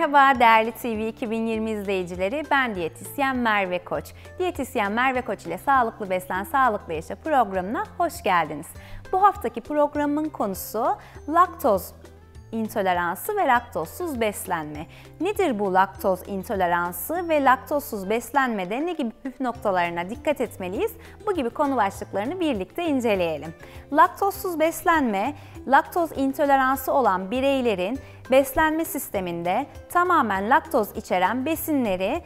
Merhaba değerli TV 2020 izleyicileri, ben diyetisyen Merve Koç. Diyetisyen Merve Koç ile Sağlıklı Beslen, Sağlıklı Yaşa programına hoş geldiniz. Bu haftaki programın konusu laktoz intoleransı ve laktozsuz beslenme. Nedir bu laktoz intoleransı ve laktozsuz beslenmede ne gibi püf noktalarına dikkat etmeliyiz? Bu gibi konu başlıklarını birlikte inceleyelim. Laktozsuz beslenme, laktoz intoleransı olan bireylerin beslenme sisteminde tamamen laktoz içeren besinleri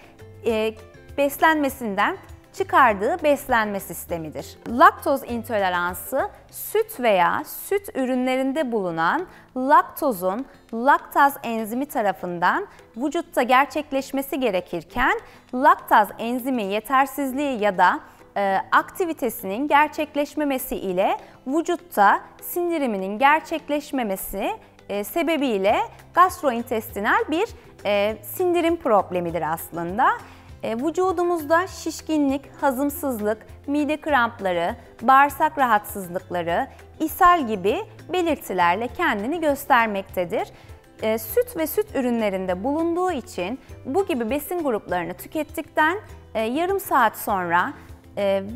beslenmesinden çıkardığı beslenme sistemidir. Laktoz intoleransı, süt veya süt ürünlerinde bulunan laktozun laktaz enzimi tarafından vücutta gerçekleşmesi gerekirken laktaz enzimi yetersizliği ya da aktivitesinin gerçekleşmemesi ile vücutta sindiriminin gerçekleşmemesi sebebiyle gastrointestinal bir sindirim problemidir aslında. Vücudumuzda şişkinlik, hazımsızlık, mide krampları, bağırsak rahatsızlıkları, ishal gibi belirtilerle kendini göstermektedir. Süt ve süt ürünlerinde bulunduğu için bu gibi besin gruplarını tükettikten yarım saat sonra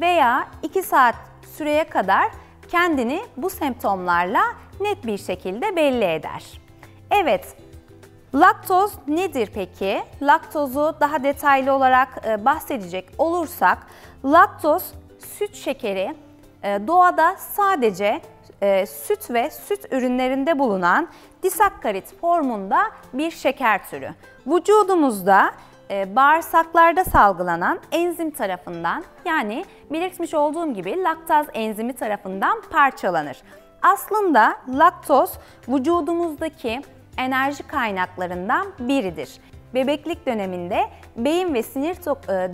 veya 2 saat süreye kadar kendini bu semptomlarla net bir şekilde belli eder. Evet, laktoz nedir peki? Laktozu daha detaylı olarak bahsedecek olursak, laktoz süt şekeri doğada sadece süt ve süt ürünlerinde bulunan disakkarit formunda bir şeker türü. Vücudumuzda bağırsaklarda salgılanan enzim tarafından, yani belirtmiş olduğum gibi laktaz enzimi tarafından parçalanır. Aslında laktoz vücudumuzdaki enerji kaynaklarından biridir. Bebeklik döneminde beyin ve sinir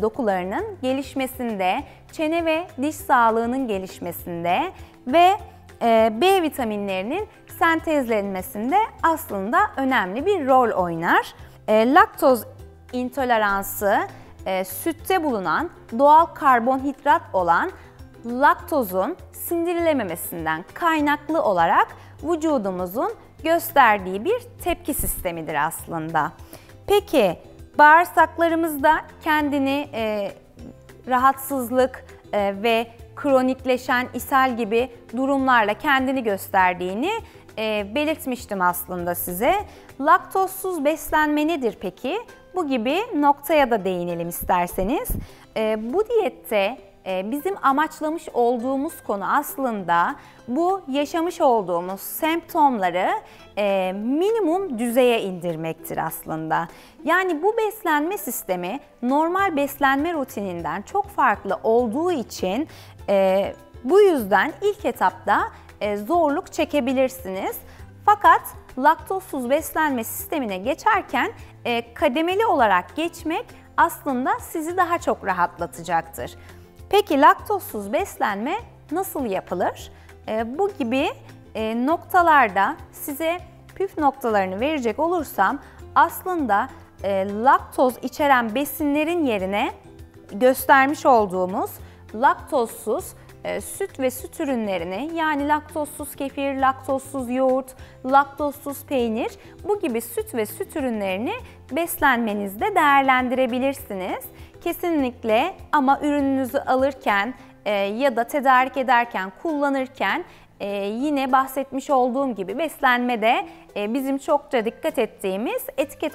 dokularının gelişmesinde, çene ve diş sağlığının gelişmesinde ve B vitaminlerinin sentezlenmesinde aslında önemli bir rol oynar. Laktoz intoleransı, sütte bulunan doğal karbonhidrat olan laktozun sindirilememesinden kaynaklı olarak vücudumuzun gösterdiği bir tepki sistemidir aslında. Peki bağırsaklarımızda kendini rahatsızlık ve kronikleşen ishal gibi durumlarla kendini gösterdiğini belirtmiştim aslında size. Laktozsuz beslenme nedir peki? Bu gibi noktaya da değinelim isterseniz. Bu diyette bizim amaçlamış olduğumuz konu aslında bu yaşamış olduğumuz semptomları minimum düzeye indirmektir aslında. Yani bu beslenme sistemi normal beslenme rutininden çok farklı olduğu için bu yüzden ilk etapta zorluk çekebilirsiniz. Fakat laktozsuz beslenme sistemine geçerken kademeli olarak geçmek aslında sizi daha çok rahatlatacaktır. Peki laktozsuz beslenme nasıl yapılır? Bu gibi noktalarda size püf noktalarını verecek olursam aslında laktoz içeren besinlerin yerine göstermiş olduğumuz laktozsuz süt ve süt ürünlerini, yani laktozsuz kefir, laktozsuz yoğurt, laktozsuz peynir, bu gibi süt ve süt ürünlerini beslenmenizde değerlendirebilirsiniz. Kesinlikle ama ürününüzü alırken ya da tedarik ederken, kullanırken yine bahsetmiş olduğum gibi beslenmede bizim çokça dikkat ettiğimiz etiket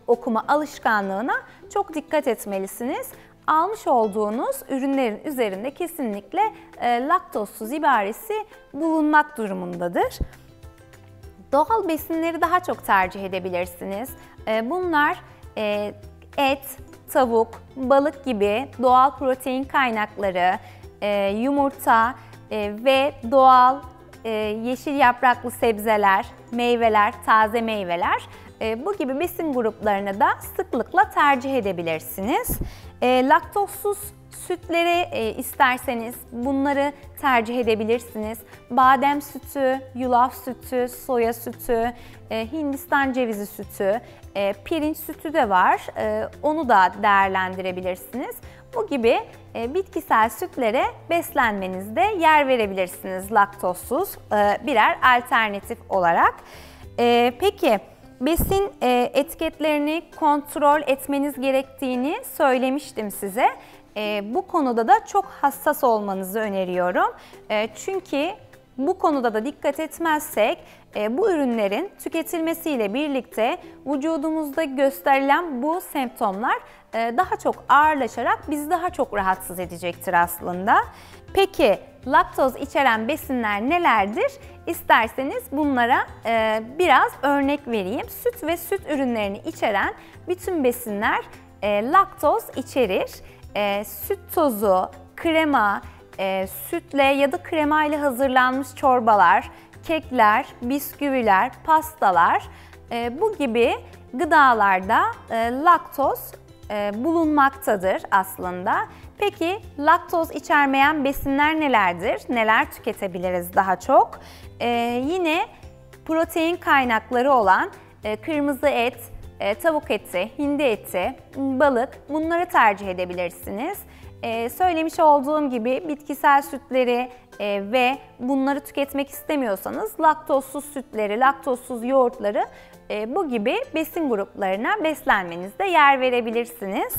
okuma alışkanlığına çok dikkat etmelisiniz. Almış olduğunuz ürünlerin üzerinde kesinlikle laktozsuz ibaresi bulunmak durumundadır. Doğal besinleri daha çok tercih edebilirsiniz. Bunlar et, tavuk, balık gibi doğal protein kaynakları, yumurta ve doğal yeşil yapraklı sebzeler, meyveler, taze meyveler, bu gibi besin gruplarını da sıklıkla tercih edebilirsiniz. Laktozsuz sütleri isterseniz bunları tercih edebilirsiniz. Badem sütü, yulaf sütü, soya sütü, Hindistan cevizi sütü, pirinç sütü de var. Onu da değerlendirebilirsiniz. Bu gibi bitkisel sütlere beslenmenizde yer verebilirsiniz laktozsuz birer alternatif olarak. Peki besin etiketlerini kontrol etmeniz gerektiğini söylemiştim size. Bu konuda da çok hassas olmanızı öneriyorum. Çünkü bu konuda da dikkat etmezsek bu ürünlerin tüketilmesiyle birlikte vücudumuzda gösterilen bu semptomlar daha çok ağırlaşarak bizi daha çok rahatsız edecektir aslında. Peki laktoz içeren besinler nelerdir? İsterseniz bunlara biraz örnek vereyim. Süt ve süt ürünlerini içeren bütün besinler laktoz içerir. Süt tozu, krema, sütle ya da krema ile hazırlanmış çorbalar, kekler, bisküviler, pastalar bu gibi gıdalarda laktoz bulunmaktadır aslında. Peki laktoz içermeyen besinler nelerdir? Neler tüketebiliriz daha çok? Yine protein kaynakları olan kırmızı et, tavuk eti, hindi eti, balık bunları tercih edebilirsiniz. Söylemiş olduğum gibi bitkisel sütleri ve bunları tüketmek istemiyorsanız laktozsuz sütleri, laktozsuz yoğurtları bu gibi besin gruplarına beslenmenizde yer verebilirsiniz.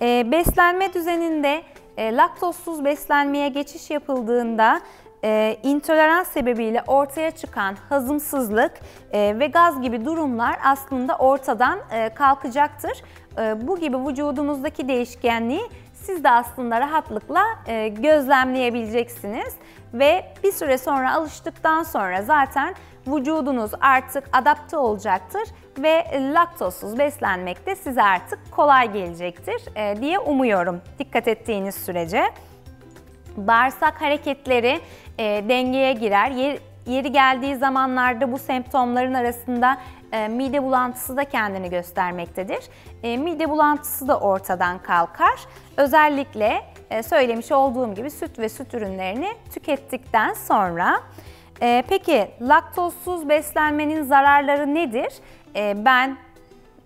Beslenme düzeninde laktozsuz beslenmeye geçiş yapıldığında intolerans sebebiyle ortaya çıkan hazımsızlık ve gaz gibi durumlar aslında ortadan kalkacaktır. Bu gibi vücudumuzdaki değişkenliği siz de aslında rahatlıkla gözlemleyebileceksiniz ve bir süre sonra alıştıktan sonra zaten vücudunuz artık adapte olacaktır ve laktozsuz beslenmek de size artık kolay gelecektir diye umuyorum dikkat ettiğiniz sürece. Bağırsak hareketleri dengeye girer. Yeri geldiği zamanlarda bu semptomların arasında mide bulantısı da kendini göstermektedir. Mide bulantısı da ortadan kalkar. Özellikle söylemiş olduğum gibi süt ve süt ürünlerini tükettikten sonra. Peki laktozsuz beslenmenin zararları nedir? Ben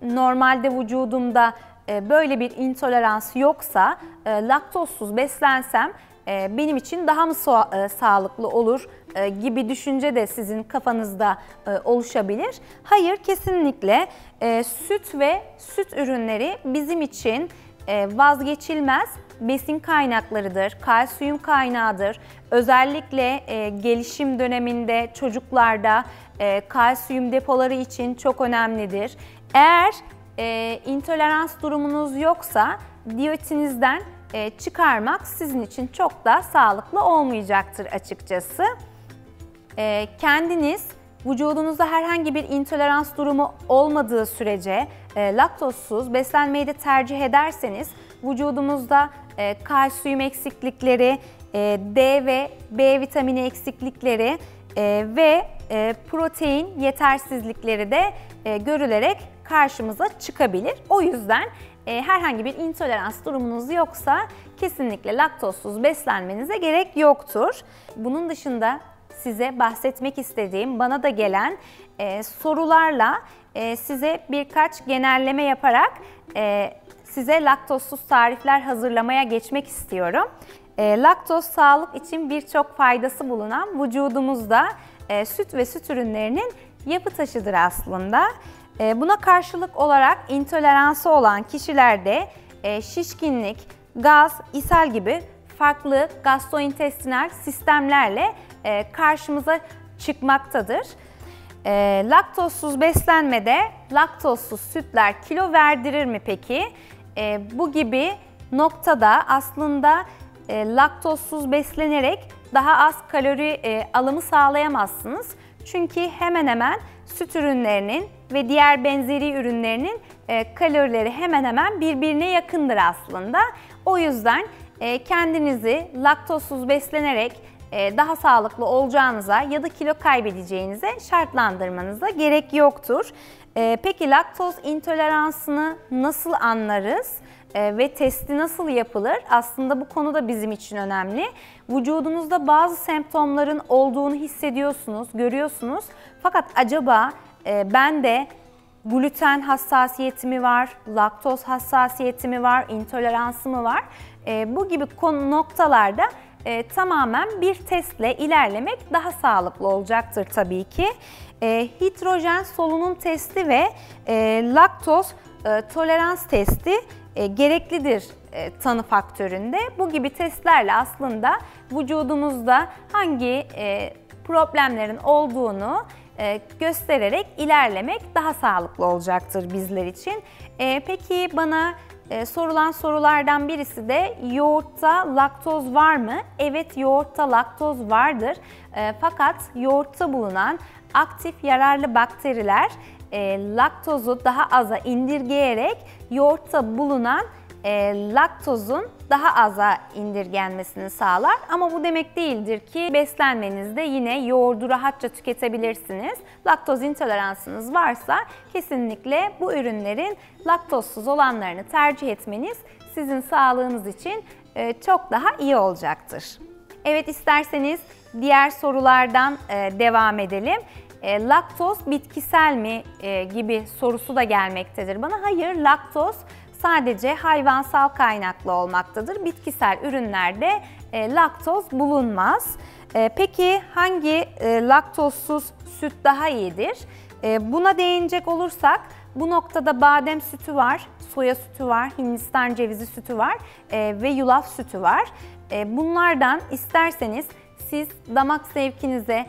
normalde vücudumda böyle bir intolerans yoksa laktozsuz beslensem benim için daha mı sağlıklı olur gibi düşünce de sizin kafanızda oluşabilir. Hayır, kesinlikle süt ve süt ürünleri bizim için vazgeçilmez besin kaynaklarıdır, kalsiyum kaynağıdır. Özellikle gelişim döneminde çocuklarda kalsiyum depoları için çok önemlidir. Eğer intolerans durumunuz yoksa diyetinizden çıkarmak sizin için çok da sağlıklı olmayacaktır açıkçası. Kendiniz vücudunuzda herhangi bir intolerans durumu olmadığı sürece laktozsuz beslenmeyi de tercih ederseniz vücudumuzda kalsiyum eksiklikleri, D ve B vitamini eksiklikleri ve protein yetersizlikleri de görülerek karşımıza çıkabilir. O yüzden herhangi bir intolerans durumunuz yoksa kesinlikle laktozsuz beslenmenize gerek yoktur. Bunun dışında size bahsetmek istediğim, bana da gelen sorularla size birkaç genelleme yaparak size laktozsuz tarifler hazırlamaya geçmek istiyorum. Laktoz sağlık için birçok faydası bulunan vücudumuzda süt ve süt ürünlerinin yapı taşıdır aslında. Buna karşılık olarak intoleransı olan kişilerde şişkinlik, gaz, ishal gibi farklı gastrointestinal sistemlerle karşımıza çıkmaktadır. Laktozsuz beslenmede laktozsuz sütler kilo verdirir mi peki? Bu gibi noktada aslında laktozsuz beslenerek daha az kalori alımı sağlayamazsınız. Çünkü hemen hemen süt ürünlerinin ve diğer benzeri ürünlerinin kalorileri hemen hemen birbirine yakındır aslında. O yüzden kendinizi laktozsuz beslenerek daha sağlıklı olacağınıza ya da kilo kaybedeceğinize şartlandırmanıza gerek yoktur. Peki laktoz intoleransını nasıl anlarız ve testi nasıl yapılır? Aslında bu konu da bizim için önemli. Vücudunuzda bazı semptomların olduğunu hissediyorsunuz, görüyorsunuz. Fakat acaba bende gluten hassasiyeti mi var, laktoz hassasiyeti mi var, intoleransı mı var? Bu gibi noktalarda tamamen bir testle ilerlemek daha sağlıklı olacaktır tabii ki. Hidrojen solunum testi ve laktoz tolerans testi gereklidir tanı faktöründe. Bu gibi testlerle aslında vücudumuzda hangi problemlerin olduğunu göstererek ilerlemek daha sağlıklı olacaktır bizler için. Peki bana sorulan sorulardan birisi de yoğurtta laktoz var mı? Evet, yoğurtta laktoz vardır. Fakat yoğurtta bulunan aktif yararlı bakteriler laktozu daha aza indirgeyerek yoğurtta bulunan laktozun daha aza indirgenmesini sağlar. Ama bu demek değildir ki beslenmenizde yine yoğurdu rahatça tüketebilirsiniz. Laktoz intoleransınız varsa kesinlikle bu ürünlerin laktozsuz olanlarını tercih etmeniz sizin sağlığınız için çok daha iyi olacaktır. Evet, isterseniz diğer sorulardan devam edelim. Laktoz bitkisel mi gibi sorusu da gelmektedir bana. Hayır, laktoz sadece hayvansal kaynaklı olmaktadır. Bitkisel ürünlerde laktoz bulunmaz. Peki hangi laktozsuz süt daha iyidir? Buna değinecek olursak bu noktada badem sütü var, soya sütü var, Hindistan cevizi sütü var ve yulaf sütü var. Bunlardan isterseniz siz damak zevkinize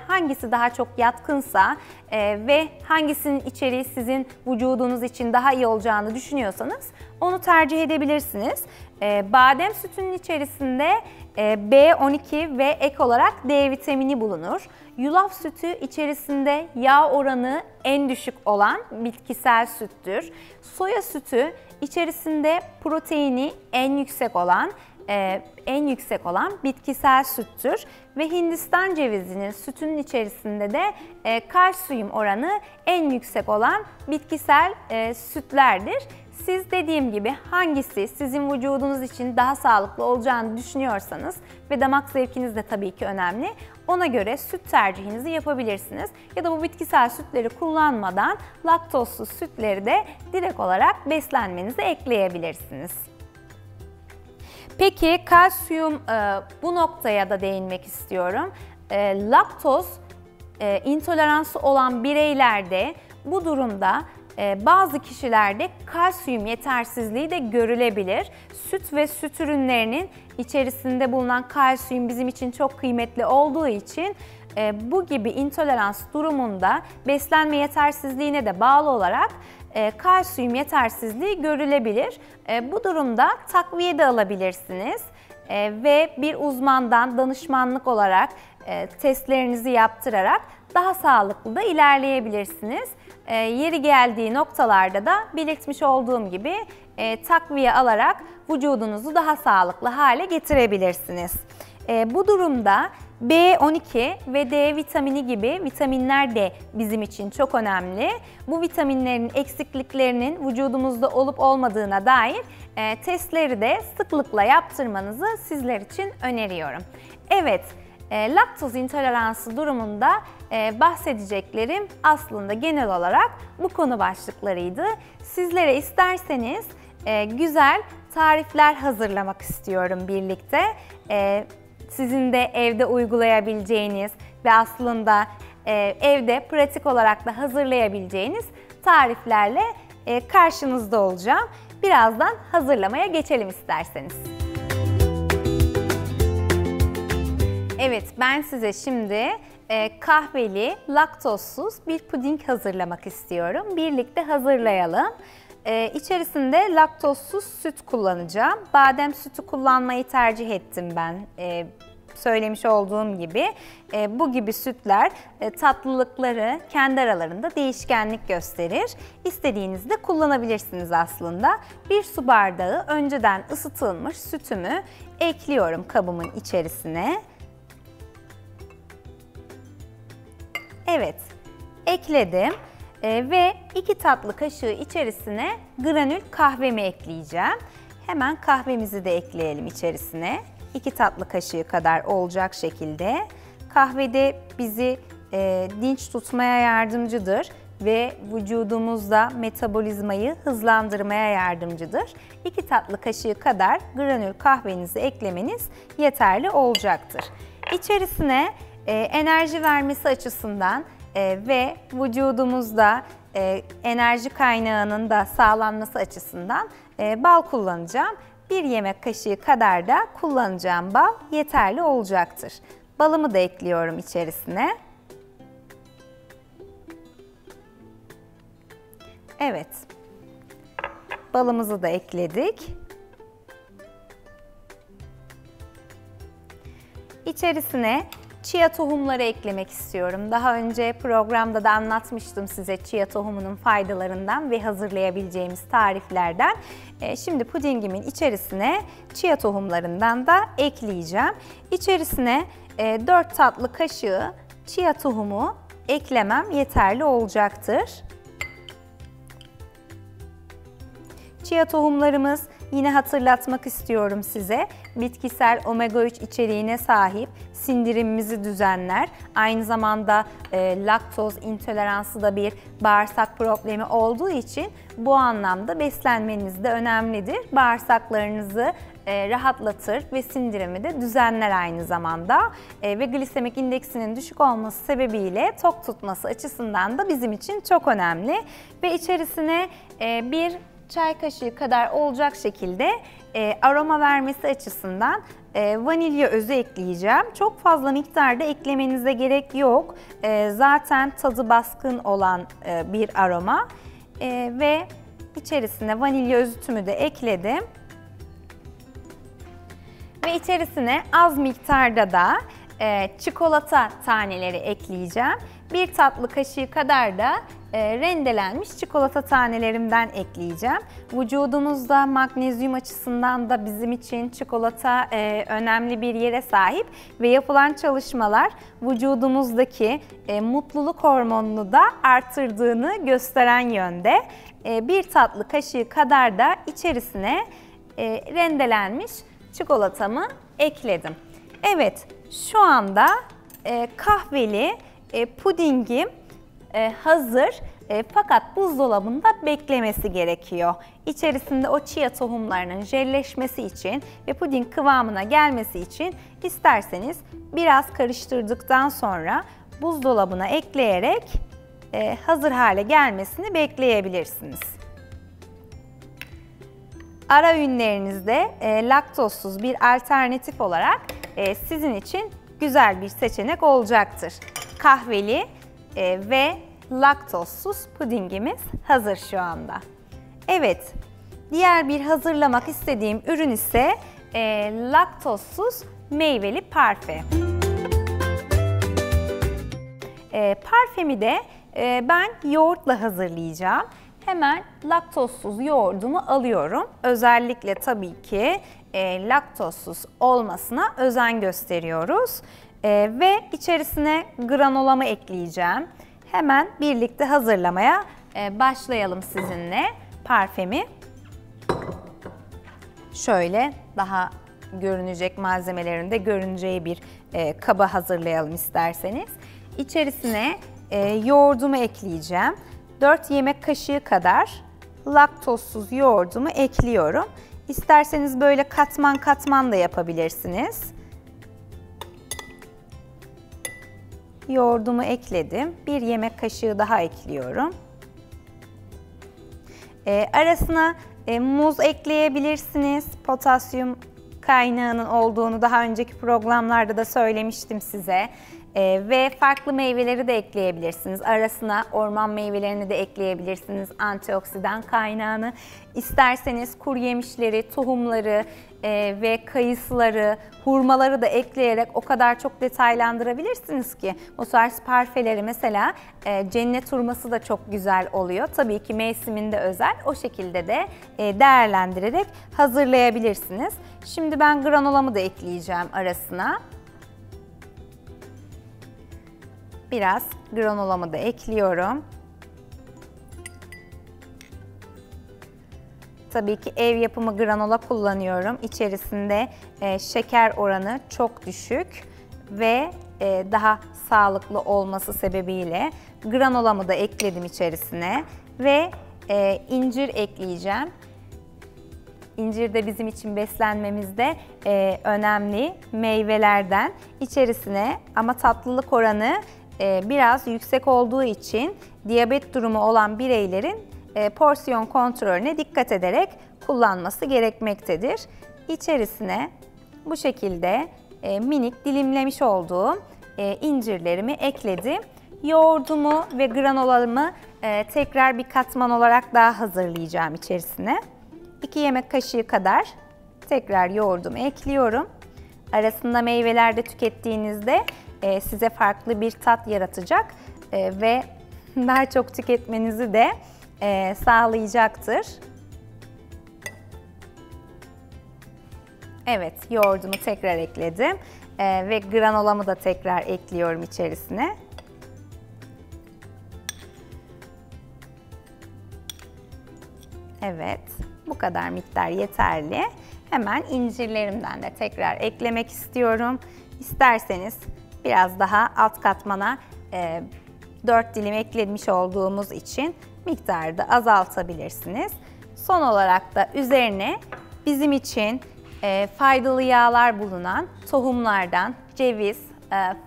hangisi daha çok yatkınsa ve hangisinin içeriği sizin vücudunuz için daha iyi olacağını düşünüyorsanız onu tercih edebilirsiniz. Badem sütünün içerisinde B12 ve ek olarak D vitamini bulunur. Yulaf sütü içerisinde yağ oranı en düşük olan bitkisel süttür. Soya sütü içerisinde proteini en yüksek olan bitkisel süttür ve Hindistan cevizinin sütünün içerisinde de kalsiyum oranı en yüksek olan bitkisel sütlerdir. Siz dediğim gibi hangisi sizin vücudunuz için daha sağlıklı olacağını düşünüyorsanız ve damak zevkiniz de tabii ki önemli, ona göre süt tercihinizi yapabilirsiniz. Ya da bu bitkisel sütleri kullanmadan laktozsuz sütleri de direkt olarak beslenmenize ekleyebilirsiniz. Peki kalsiyum, bu noktaya da değinmek istiyorum. Laktoz intoleransı olan bireylerde bu durumda bazı kişilerde kalsiyum yetersizliği de görülebilir. Süt ve süt ürünlerinin içerisinde bulunan kalsiyum bizim için çok kıymetli olduğu için bu gibi intolerans durumunda beslenme yetersizliğine de bağlı olarak kalsiyum yetersizliği görülebilir. Bu durumda takviye de alabilirsiniz ve bir uzmandan danışmanlık olarak testlerinizi yaptırarak daha sağlıklı da ilerleyebilirsiniz. Yeri geldiği noktalarda da belirtmiş olduğum gibi takviye alarak vücudunuzu daha sağlıklı hale getirebilirsiniz. Bu durumda B12 ve D vitamini gibi vitaminler de bizim için çok önemli. Bu vitaminlerin eksikliklerinin vücudumuzda olup olmadığına dair testleri de sıklıkla yaptırmanızı sizler için öneriyorum. Evet, laktoz intoleransı durumunda bahsedeceklerim aslında genel olarak bu konu başlıklarıydı. Sizlere isterseniz güzel tarifler hazırlamak istiyorum birlikte. Sizin de evde uygulayabileceğiniz ve aslında evde pratik olarak da hazırlayabileceğiniz tariflerle karşınızda olacağım. Birazdan hazırlamaya geçelim isterseniz. Evet, ben size şimdi kahveli, laktozsuz bir puding hazırlamak istiyorum. Birlikte hazırlayalım. İçerisinde laktozsuz süt kullanacağım. Badem sütü kullanmayı tercih ettim ben. Söylemiş olduğum gibi bu gibi sütler tatlılıkları kendi aralarında değişkenlik gösterir. İstediğinizde kullanabilirsiniz aslında. Bir su bardağı önceden ısıtılmış sütümü ekliyorum kabımın içerisine. Evet, ekledim. Ve 2 tatlı kaşığı içerisine granül kahvemi ekleyeceğim. Hemen kahvemizi de ekleyelim içerisine. 2 tatlı kaşığı kadar olacak şekilde. Kahve de bizi dinç tutmaya yardımcıdır. ve vücudumuzda metabolizmayı hızlandırmaya yardımcıdır. 2 tatlı kaşığı kadar granül kahvenizi eklemeniz yeterli olacaktır. İçerisine enerji vermesi açısından ve vücudumuzda enerji kaynağının da sağlanması açısından bal kullanacağım. 1 yemek kaşığı kadar da kullanacağım bal yeterli olacaktır. Balımı da ekliyorum içerisine. Evet. Balımızı da ekledik. İçerisine chia tohumları eklemek istiyorum. Daha önce programda da anlatmıştım size chia tohumunun faydalarından ve hazırlayabileceğimiz tariflerden. Şimdi pudingimin içerisine chia tohumlarından da ekleyeceğim. İçerisine 4 tatlı kaşığı chia tohumu eklemem yeterli olacaktır. Chia tohumlarımız, yine hatırlatmak istiyorum size, bitkisel omega 3 içeriğine sahip, sindirimimizi düzenler. Aynı zamanda laktoz intoleransı da bir bağırsak problemi olduğu için bu anlamda beslenmeniz de önemlidir. Bağırsaklarınızı rahatlatır ve sindirimi de düzenler aynı zamanda. Ve glisemik indeksinin düşük olması sebebiyle tok tutması açısından da bizim için çok önemli. Ve içerisine bir çay kaşığı kadar olacak şekilde aroma vermesi açısından vanilya özü ekleyeceğim. Çok fazla miktarda eklemenize gerek yok. Zaten tadı baskın olan bir aroma. Ve içerisine vanilya özütümü de ekledim. Ve içerisine az miktarda da çikolata taneleri ekleyeceğim. 1 tatlı kaşığı kadar da rendelenmiş çikolata tanelerimden ekleyeceğim. Vücudumuzda magnezyum açısından da bizim için çikolata önemli bir yere sahip ve yapılan çalışmalar vücudumuzdaki mutluluk hormonunu da artırdığını gösteren yönde. 1 tatlı kaşığı kadar da içerisine rendelenmiş çikolatamı ekledim. Evet, şu anda kahveli pudingim hazır, fakat buzdolabında beklemesi gerekiyor. İçerisinde o chia tohumlarının jelleşmesi için ve puding kıvamına gelmesi için isterseniz biraz karıştırdıktan sonra buzdolabına ekleyerek hazır hale gelmesini bekleyebilirsiniz. Ara öğünlerinizde laktozsuz bir alternatif olarak sizin için güzel bir seçenek olacaktır. Kahveli ve laktozsuz pudingimiz hazır şu anda. Evet, diğer bir hazırlamak istediğim ürün ise laktozsuz meyveli parfe. Parfemi de ben yoğurtla hazırlayacağım. Hemen laktozsuz yoğurdumu alıyorum. Özellikle tabii ki laktozsuz olmasına özen gösteriyoruz. Ve içerisine granolamı ekleyeceğim. Hemen birlikte hazırlamaya başlayalım sizinle parfemi. Şöyle daha görünecek malzemelerin de görüneceği bir kaba hazırlayalım isterseniz. İçerisine yoğurdumu ekleyeceğim. 4 yemek kaşığı kadar laktozsuz yoğurdumu ekliyorum. İsterseniz böyle katman katman da yapabilirsiniz. Yoğurdumu ekledim. 1 yemek kaşığı daha ekliyorum. Arasına muz ekleyebilirsiniz. Potasyum kaynağının olduğunu daha önceki programlarda da söylemiştim size. Ve farklı meyveleri de ekleyebilirsiniz. Arasına orman meyvelerini de ekleyebilirsiniz. Antioksidan kaynağını. İsterseniz kuru yemişleri, tohumları ve kayısıları, hurmaları da ekleyerek o kadar çok detaylandırabilirsiniz ki. O tarz parfeleri mesela cennet hurması da çok güzel oluyor. Tabii ki mevsiminde özel. O şekilde de değerlendirerek hazırlayabilirsiniz. Şimdi ben granolamı da ekleyeceğim arasına. Biraz granolamı da ekliyorum. Tabii ki ev yapımı granola kullanıyorum. İçerisinde şeker oranı çok düşük ve daha sağlıklı olması sebebiyle granolamı da ekledim içerisine ve incir ekleyeceğim. İncir de bizim için beslenmemizde önemli meyvelerden. İçerisine ama tatlılık oranı biraz yüksek olduğu için diyabet durumu olan bireylerin porsiyon kontrolüne dikkat ederek kullanması gerekmektedir. İçerisine bu şekilde minik dilimlemiş olduğum incirlerimi ekledim. Yoğurdumu ve granolamı tekrar bir katman olarak daha hazırlayacağım içerisine. 2 yemek kaşığı kadar tekrar yoğurdumu ekliyorum. Arasında meyveler de tükettiğinizde size farklı bir tat yaratacak ve daha çok tüketmenizi de sağlayacaktır. Evet, yoğurdumu tekrar ekledim ve granolamı da tekrar ekliyorum içerisine. Evet, bu kadar miktar yeterli. Hemen incirlerimden de tekrar eklemek istiyorum. İsterseniz biraz daha alt katmana 4 dilim eklemiş olduğumuz için miktarı da azaltabilirsiniz. Son olarak da üzerine bizim için faydalı yağlar bulunan tohumlardan ceviz,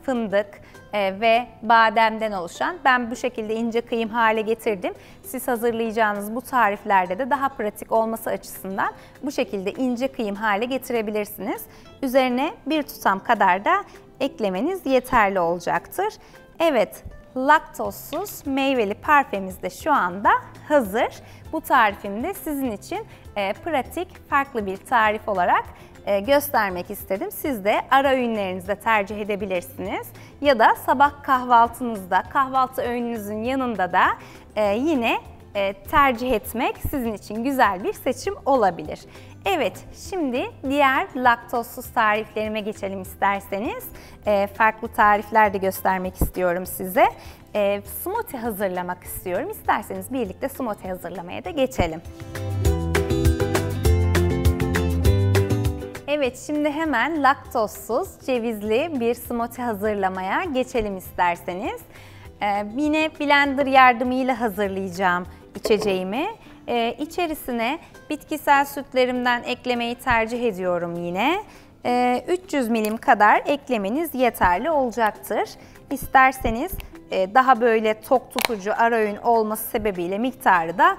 fındık ve bademden oluşan, ben bu şekilde ince kıyım hale getirdim. Siz hazırlayacağınız bu tariflerde de daha pratik olması açısından bu şekilde ince kıyım hale getirebilirsiniz. Üzerine bir tutam kadar da eklemeniz yeterli olacaktır. Evet, laktozsuz meyveli parfemiz de şu anda hazır. Bu tarifimi de sizin için pratik, farklı bir tarif olarak göstermek istedim. Siz de ara öğünlerinizde tercih edebilirsiniz. Ya da sabah kahvaltınızda, kahvaltı öğününüzün yanında da yine tercih etmek sizin için güzel bir seçim olabilir. Evet, şimdi diğer laktozsuz tariflerime geçelim isterseniz. Farklı tarifler de göstermek istiyorum size. Smoothie hazırlamak istiyorum. İsterseniz birlikte smoothie hazırlamaya da geçelim. Evet, şimdi hemen laktozsuz, cevizli bir smoothie hazırlamaya geçelim isterseniz. Yine blender yardımıyla hazırlayacağım içeceğimi. İçerisine bitkisel sütlerimden eklemeyi tercih ediyorum yine. 300 milim kadar eklemeniz yeterli olacaktır. İsterseniz daha böyle tok tutucu ara öğün olması sebebiyle miktarı da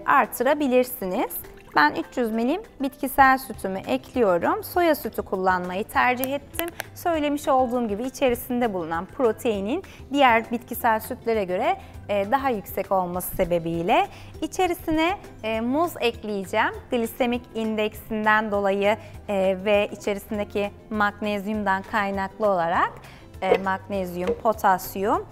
artırabilirsiniz. Ben 300 milim bitkisel sütümü ekliyorum. Soya sütü kullanmayı tercih ettim. Söylemiş olduğum gibi içerisinde bulunan proteinin diğer bitkisel sütlere göre daha yüksek olması sebebiyle. İçerisine muz ekleyeceğim. Glisemik indeksinden dolayı ve içerisindeki magnezyumdan kaynaklı olarak magnezyum, potasyum.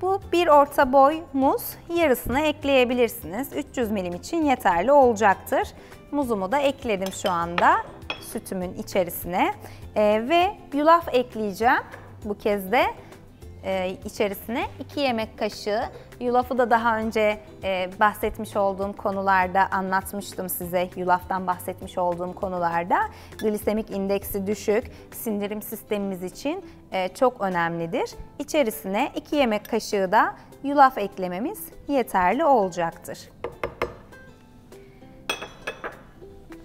Bu bir orta boy muz, yarısını ekleyebilirsiniz. 300 milim için yeterli olacaktır. Muzumu da ekledim şu anda sütümün içerisine. Ve yulaf ekleyeceğim bu kez de içerisine 2 yemek kaşığı. Yulafı da daha önce bahsetmiş olduğum konularda anlatmıştım size. Yulaftan bahsetmiş olduğum konularda glisemik indeksi düşük, sindirim sistemimiz için çok önemlidir. İçerisine 2 yemek kaşığı da yulaf eklememiz yeterli olacaktır.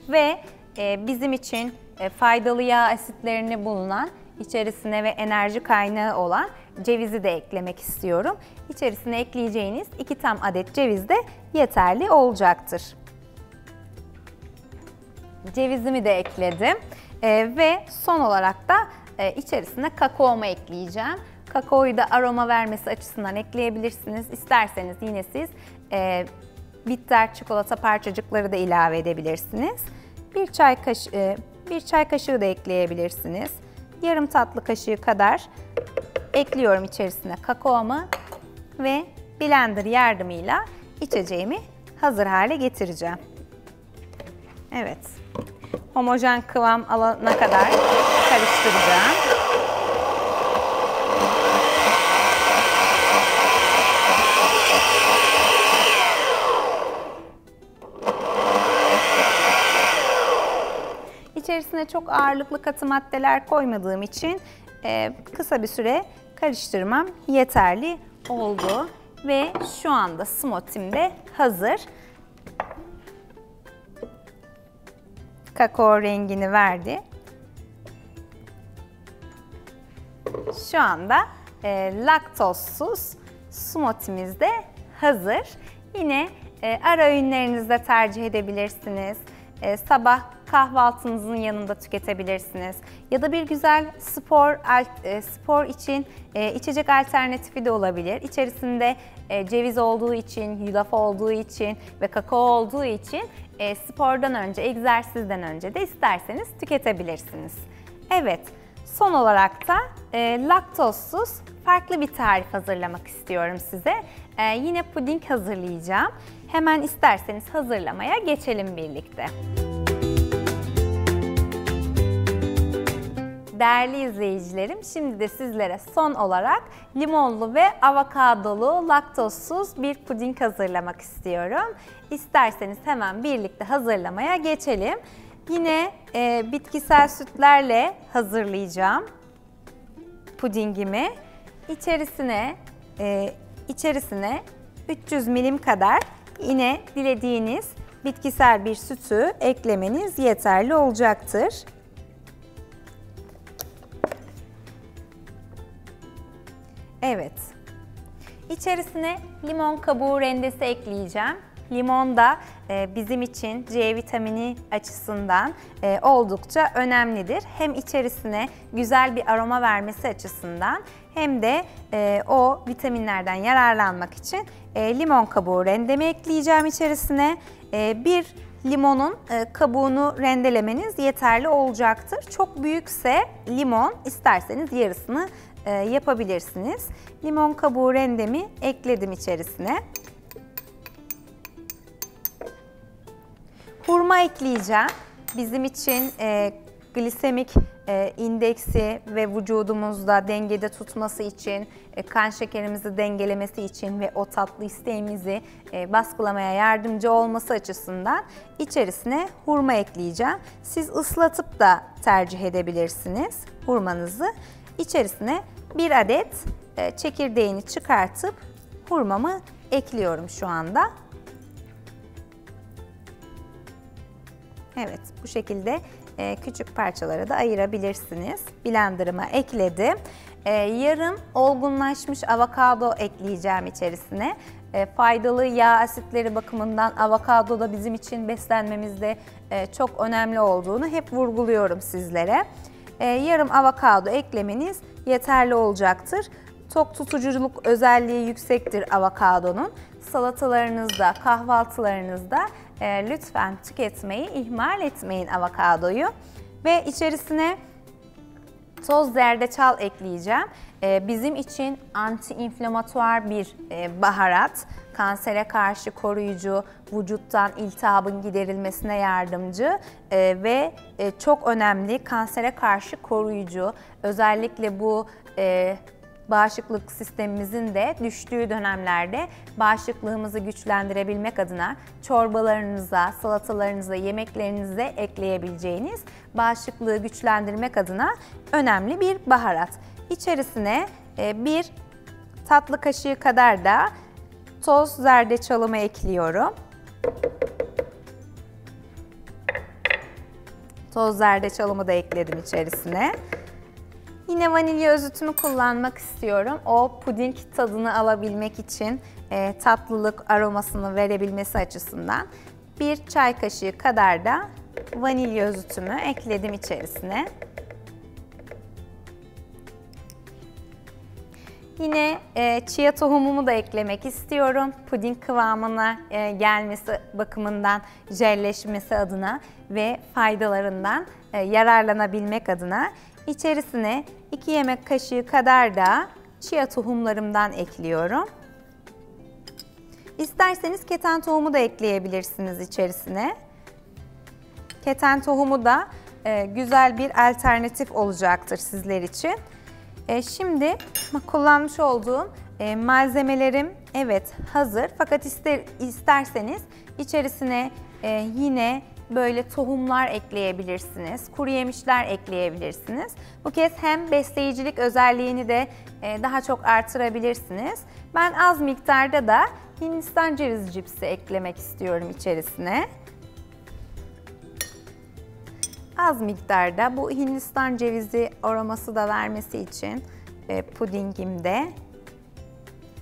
Ve bizim için faydalı yağ asitlerini bulunan, içerisine ve enerji kaynağı olan cevizi de eklemek istiyorum. İçerisine ekleyeceğiniz 2 tam adet ceviz de yeterli olacaktır. Cevizimi de ekledim ve son olarak da içerisine kakaomu ekleyeceğim. Kakaoyu da aroma vermesi açısından ekleyebilirsiniz. İsterseniz yine siz bitter çikolata parçacıkları da ilave edebilirsiniz. Bir çay kaşığı da ekleyebilirsiniz. Yarım tatlı kaşığı kadar ekliyorum içerisine kakaomu ve blender yardımıyla içeceğimi hazır hale getireceğim. Evet, homojen kıvam alana kadar karıştıracağım. İçerisine çok ağırlıklı katı maddeler koymadığım için kısa bir süre karıştırmam yeterli oldu ve şu anda smoothie'm de hazır. Kakao rengini verdi. Şu anda laktozsuz smoothie'miz de hazır. Yine ara öğünlerinizde tercih edebilirsiniz. Sabah kahvaltınızın yanında tüketebilirsiniz. Ya da bir güzel spor için içecek alternatifi de olabilir. İçerisinde ceviz olduğu için, yulaf olduğu için ve kakao olduğu için spordan önce, egzersizden önce de isterseniz tüketebilirsiniz. Evet, son olarak da laktozsuz farklı bir tarif hazırlamak istiyorum size. Yine puding hazırlayacağım. Hemen isterseniz hazırlamaya geçelim birlikte. Değerli izleyicilerim, şimdi de sizlere son olarak limonlu ve avokadolu laktozsuz bir puding hazırlamak istiyorum. İsterseniz hemen birlikte hazırlamaya geçelim. Yine bitkisel sütlerle hazırlayacağım pudingimi. İçerisine 300 milim kadar yine dilediğiniz bitkisel bir sütü eklemeniz yeterli olacaktır. Evet. İçerisine limon kabuğu rendesi ekleyeceğim. Limon da bizim için C vitamini açısından oldukça önemlidir. Hem içerisine güzel bir aroma vermesi açısından hem de o vitaminlerden yararlanmak için limon kabuğu rendemi ekleyeceğim içerisine. Bir limonun kabuğunu rendelemeniz yeterli olacaktır. Çok büyükse limon, isterseniz yarısını yapabilirsiniz. Limon kabuğu rendemi ekledim içerisine. Hurma ekleyeceğim. Bizim için glisemik indeksi ve vücudumuzda dengede tutması için, kan şekerimizi dengelemesi için ve o tatlı isteğimizi baskılamaya yardımcı olması açısından içerisine hurma ekleyeceğim. Siz ıslatıp da tercih edebilirsiniz hurmanızı. İçerisine bir adet çekirdeğini çıkartıp hurmamı ekliyorum şu anda. Evet, bu şekilde küçük parçalara da ayırabilirsiniz. Blenderıma ekledim. Yarım olgunlaşmış avokado ekleyeceğim içerisine. Faydalı yağ asitleri bakımından avokado da bizim için beslenmemizde çok önemli olduğunu hep vurguluyorum sizlere. Yarım avokado eklemeniz yeterli olacaktır. Tok tutuculuk özelliği yüksektir avokadonun. Salatalarınızda, kahvaltılarınızda lütfen tüketmeyi ihmal etmeyin avokadoyu. Ve içerisine toz zerdeçal ekleyeceğim. Bizim için anti-inflamatuar bir baharat. Kansere karşı koruyucu, vücuttan iltihabın giderilmesine yardımcı ve çok önemli kansere karşı koruyucu. Özellikle bu bağışıklık sistemimizin de düştüğü dönemlerde bağışıklığımızı güçlendirebilmek adına çorbalarınıza, salatalarınıza, yemeklerinize ekleyebileceğiniz bağışıklığı güçlendirmek adına önemli bir baharat. İçerisine bir tatlı kaşığı kadar da toz zerdeçalımı ekliyorum. Toz zerdeçalımı da ekledim içerisine. Yine vanilya özütümü kullanmak istiyorum. O puding tadını alabilmek için tatlılık aromasını verebilmesi açısından bir çay kaşığı kadar da vanilya özütümü ekledim içerisine. Yine chia tohumumu da eklemek istiyorum. Puding kıvamına gelmesi bakımından, jelleşmesi adına ve faydalarından yararlanabilmek adına içerisine 2 yemek kaşığı kadar da chia tohumlarımdan ekliyorum. İsterseniz keten tohumu da ekleyebilirsiniz içerisine. Keten tohumu da güzel bir alternatif olacaktır sizler için. Şimdi kullanmış olduğum malzemelerim evet hazır. Fakat isterseniz içerisine yine böyle tohumlar ekleyebilirsiniz, kuru yemişler ekleyebilirsiniz. Bu kez hem besleyicilik özelliğini de daha çok artırabilirsiniz. Ben az miktarda da Hindistan cevizi cipsi eklemek istiyorum içerisine. Az miktarda bu Hindistan cevizi aroması da vermesi için pudingimde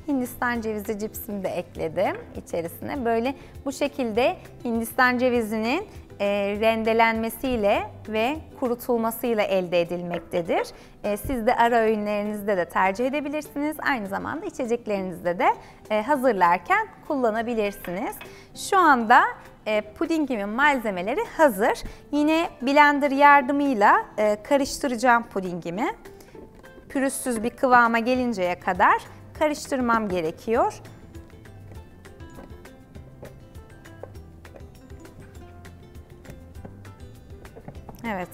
Hindistan cevizi cipsimi de ekledim içerisine. Böyle bu şekilde Hindistan cevizinin rendelenmesiyle ve kurutulmasıyla elde edilmektedir. Siz de ara öğünlerinizde de tercih edebilirsiniz. Aynı zamanda içeceklerinizde de hazırlarken kullanabilirsiniz. Şu anda pudingimin malzemeleri hazır. Yine blender yardımıyla karıştıracağım pudingimi. Pürüzsüz bir kıvama gelinceye kadar karıştırmam gerekiyor. Evet.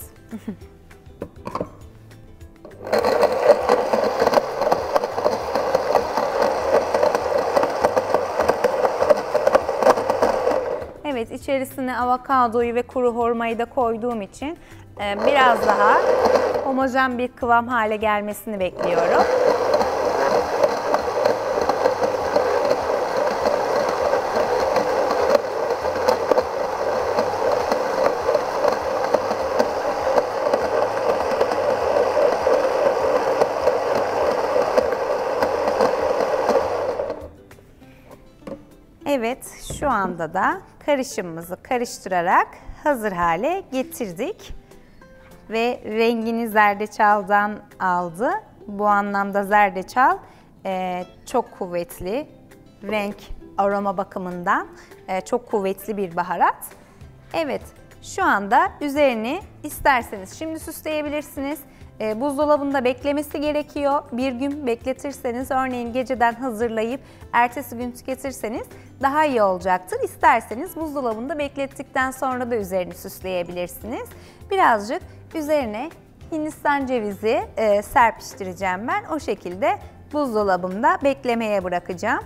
Evet, içerisine avokadoyu ve kuru hurmayı da koyduğum için biraz daha homojen bir kıvam hale gelmesini bekliyorum. Evet, şu anda da karışımımızı karıştırarak hazır hale getirdik. Ve rengini zerdeçaldan aldı. Bu anlamda zerdeçal çok kuvvetli, renk, aroma bakımından çok kuvvetli bir baharat. Evet, şu anda üzerini isterseniz şimdi süsleyebilirsiniz. Buzdolabında beklemesi gerekiyor. Bir gün bekletirseniz, örneğin geceden hazırlayıp ertesi gün tüketirseniz daha iyi olacaktır. İsterseniz buzdolabında beklettikten sonra da üzerini süsleyebilirsiniz. Birazcık üzerine Hindistan cevizi serpiştireceğim ben. O şekilde buzdolabımda beklemeye bırakacağım.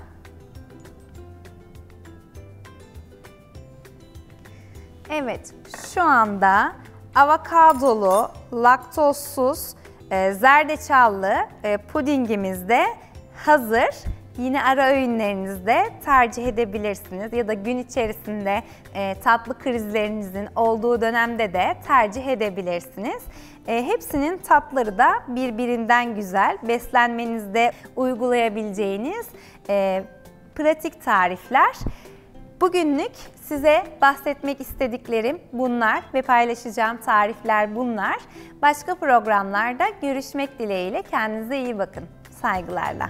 Evet, şu anda avokadolu, laktozsuz, zerdeçallı pudingimiz de hazır. Yine ara öğünlerinizde tercih edebilirsiniz ya da gün içerisinde tatlı krizlerinizin olduğu dönemde de tercih edebilirsiniz. Hepsinin tatları da birbirinden güzel, beslenmenizde uygulayabileceğiniz pratik tarifler. Bugünlük size bahsetmek istediklerim bunlar ve paylaşacağım tarifler bunlar. Başka programlarda görüşmek dileğiyle, kendinize iyi bakın. Saygılarla.